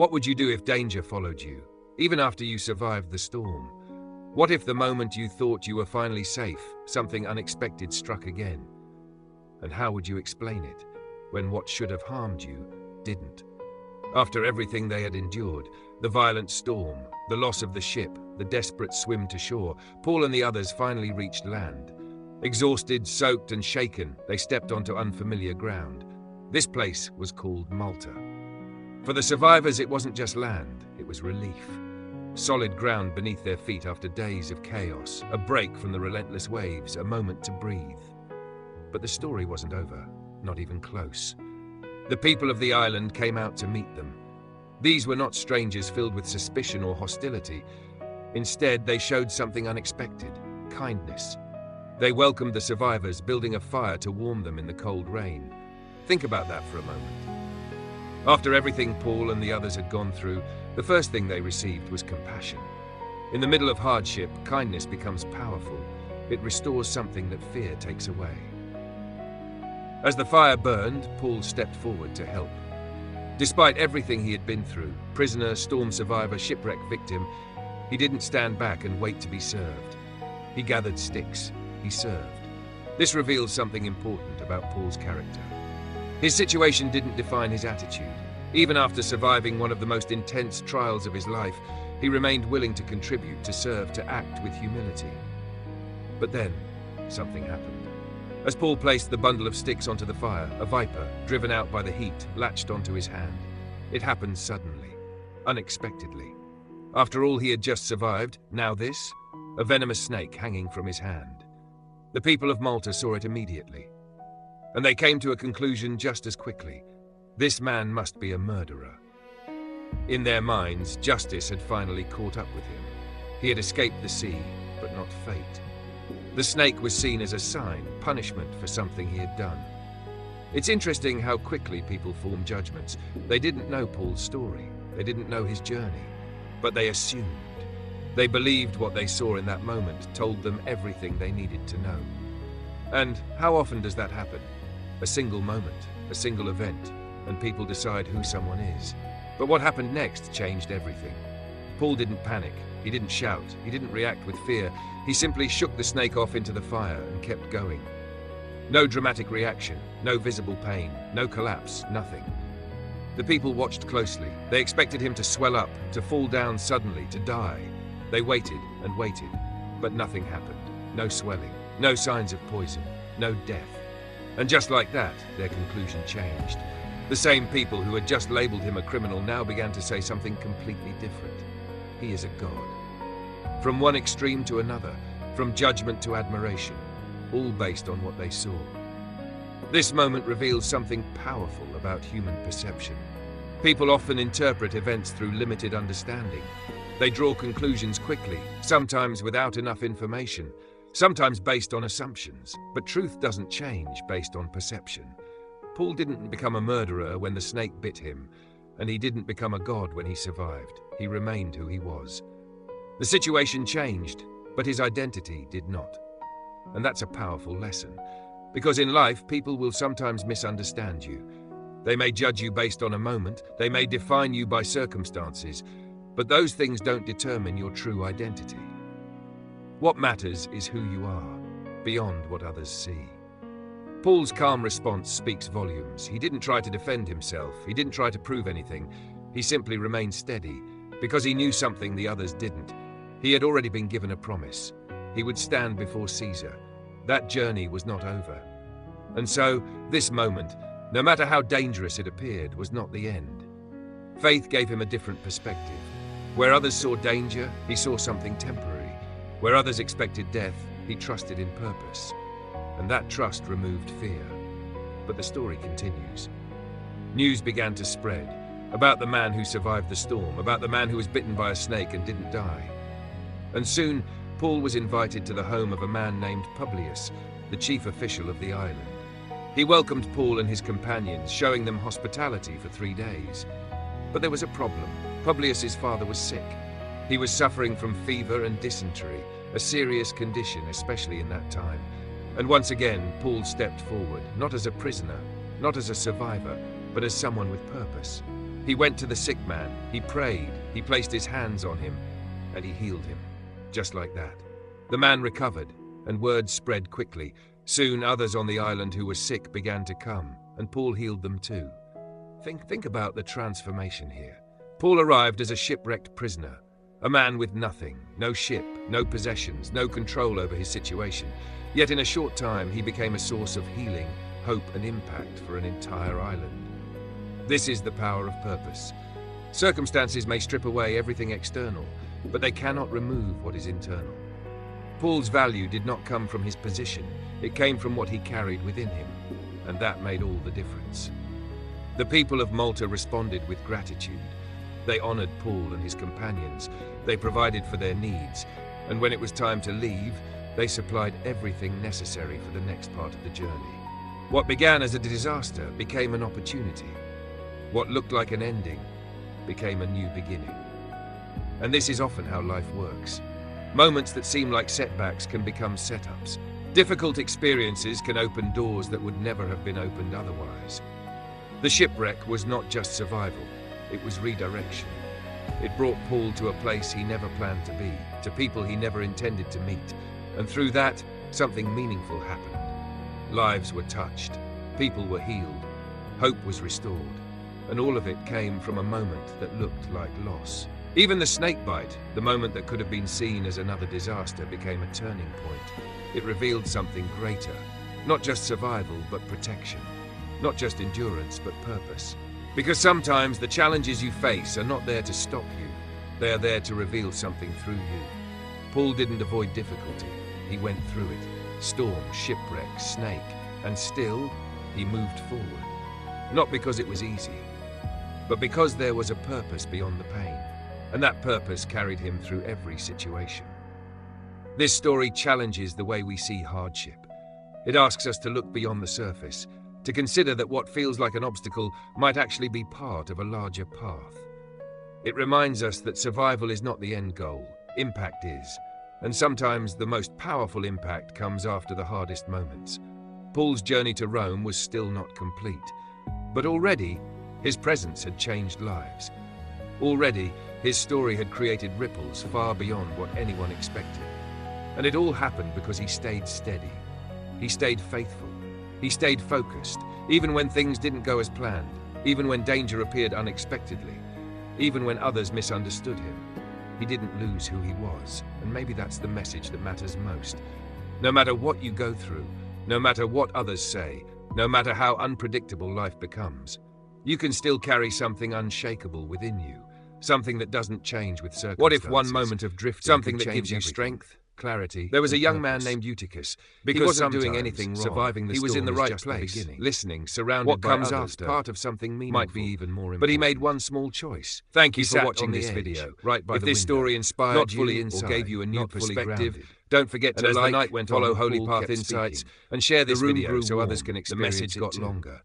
What would you do if danger followed you, even after you survived the storm? What if the moment you thought you were finally safe, something unexpected struck again? And how would you explain it, when what should have harmed you didn't? After everything they had endured, the violent storm, the loss of the ship, the desperate swim to shore, Paul and the others finally reached land. Exhausted, soaked and shaken, they stepped onto unfamiliar ground. This place was called Malta. For the survivors, it wasn't just land, it was relief. Solid ground beneath their feet after days of chaos, a break from the relentless waves, a moment to breathe. But the story wasn't over, not even close. The people of the island came out to meet them. These were not strangers filled with suspicion or hostility. Instead, they showed something unexpected: kindness. They welcomed the survivors, building a fire to warm them in the cold rain. Think about that for a moment. After everything Paul and the others had gone through, the first thing they received was compassion. In the middle of hardship, kindness becomes powerful. It restores something that fear takes away. As the fire burned, Paul stepped forward to help. Despite everything he had been through, prisoner, storm survivor, shipwreck victim, he didn't stand back and wait to be served. He gathered sticks. He served. This reveals something important about Paul's character. His situation didn't define his attitude. Even after surviving one of the most intense trials of his life, he remained willing to contribute, to serve, to act with humility. But then, something happened. As Paul placed the bundle of sticks onto the fire, a viper, driven out by the heat, latched onto his hand. It happened suddenly, unexpectedly. After all he had just survived, now this? A venomous snake hanging from his hand. The people of Malta saw it immediately. And they came to a conclusion just as quickly. This man must be a murderer. In their minds, justice had finally caught up with him. He had escaped the sea, but not fate. The snake was seen as a sign, punishment for something he had done. It's interesting how quickly people form judgments. They didn't know Paul's story. They didn't know his journey. But they assumed. They believed what they saw in that moment told them everything they needed to know. And how often does that happen? A single moment, a single event, and people decide who someone is. But what happened next changed everything. Paul didn't panic, he didn't shout, he didn't react with fear. He simply shook the snake off into the fire and kept going. No dramatic reaction, no visible pain, no collapse, nothing. The people watched closely. They expected him to swell up, to fall down suddenly, to die. They waited and waited, but nothing happened. No swelling, no signs of poison, no death. And just like that, their conclusion changed. The same people who had just labeled him a criminal now began to say something completely different. He is a god. From one extreme to another, from judgment to admiration, all based on what they saw. This moment reveals something powerful about human perception. People often interpret events through limited understanding. They draw conclusions quickly, sometimes without enough information, sometimes based on assumptions. But truth doesn't change based on perception. Paul didn't become a murderer when the snake bit him, and he didn't become a god when he survived. He remained who he was. The situation changed, but his identity did not. And that's a powerful lesson, because in life, people will sometimes misunderstand you. They may judge you based on a moment, they may define you by circumstances, but those things don't determine your true identity. What matters is who you are, beyond what others see. Paul's calm response speaks volumes. He didn't try to defend himself. He didn't try to prove anything. He simply remained steady, because he knew something the others didn't. He had already been given a promise. He would stand before Caesar. That journey was not over. And so, this moment, no matter how dangerous it appeared, was not the end. Faith gave him a different perspective. Where others saw danger, he saw something temporary. Where others expected death, he trusted in purpose. And that trust removed fear. But the story continues. News began to spread about the man who survived the storm, about the man who was bitten by a snake and didn't die. And soon, Paul was invited to the home of a man named Publius, the chief official of the island. He welcomed Paul and his companions, showing them hospitality for 3 days. But there was a problem. Publius's father was sick. He was suffering from fever and dysentery, a serious condition, especially in that time. And once again, Paul stepped forward, not as a prisoner, not as a survivor, but as someone with purpose. He went to the sick man, he prayed, he placed his hands on him, and he healed him. Just like that. The man recovered, and word spread quickly. Soon others on the island who were sick began to come, and Paul healed them too. Think about the transformation here. Paul arrived as a shipwrecked prisoner, a man with nothing, no ship, no possessions, no control over his situation. Yet in a short time he became a source of healing, hope and impact for an entire island. This is the power of purpose. Circumstances may strip away everything external, but they cannot remove what is internal. Paul's value did not come from his position, it came from what he carried within him, and that made all the difference. The people of Malta responded with gratitude. They honored Paul and his companions, they provided for their needs, and when it was time to leave, they supplied everything necessary for the next part of the journey. What began as a disaster became an opportunity. What looked like an ending became a new beginning. And this is often how life works. Moments that seem like setbacks can become setups. Difficult experiences can open doors that would never have been opened otherwise. The shipwreck was not just survival, it was redirection. It brought Paul to a place he never planned to be, to people he never intended to meet, and through that, something meaningful happened. Lives were touched, people were healed, hope was restored, and all of it came from a moment that looked like loss. Even the snakebite, the moment that could have been seen as another disaster, became a turning point. It revealed something greater, not just survival, but protection. Not just endurance, but purpose. Because sometimes the challenges you face are not there to stop you, they are there to reveal something through you. Paul didn't avoid difficulty, he went through it. Storm, shipwreck, snake, and still, he moved forward. Not because it was easy, but because there was a purpose beyond the pain. And that purpose carried him through every situation. This story challenges the way we see hardship. It asks us to look beyond the surface, to consider that what feels like an obstacle might actually be part of a larger path. It reminds us that survival is not the end goal, impact is, and sometimes the most powerful impact comes after the hardest moments. Paul's journey to Rome was still not complete, but already his presence had changed lives. Already, his story had created ripples far beyond what anyone expected. And it all happened because he stayed steady. He stayed faithful. He stayed focused, even when things didn't go as planned, even when danger appeared unexpectedly, even when others misunderstood him. He didn't lose who he was, and maybe that's the message that matters most. No matter what you go through, no matter what others say, no matter how unpredictable life becomes, you can still carry something unshakable within you. Something that doesn't change with circumstances. What if one moment of drifting something that gives you strength, clarity? There was a young man named Eutychus. Because he wasn't doing anything wrong, surviving the storm, he was in the right place, listening, surrounded by others. What comes after, part of something meaningful, might be even more important. But he made one small choice. Thank you for watching this video. Right by the window. If this story inspired you or gave you a new perspective, don't forget to like, follow Holy Path Insights, and share this video so others can experience it too. The message got longer.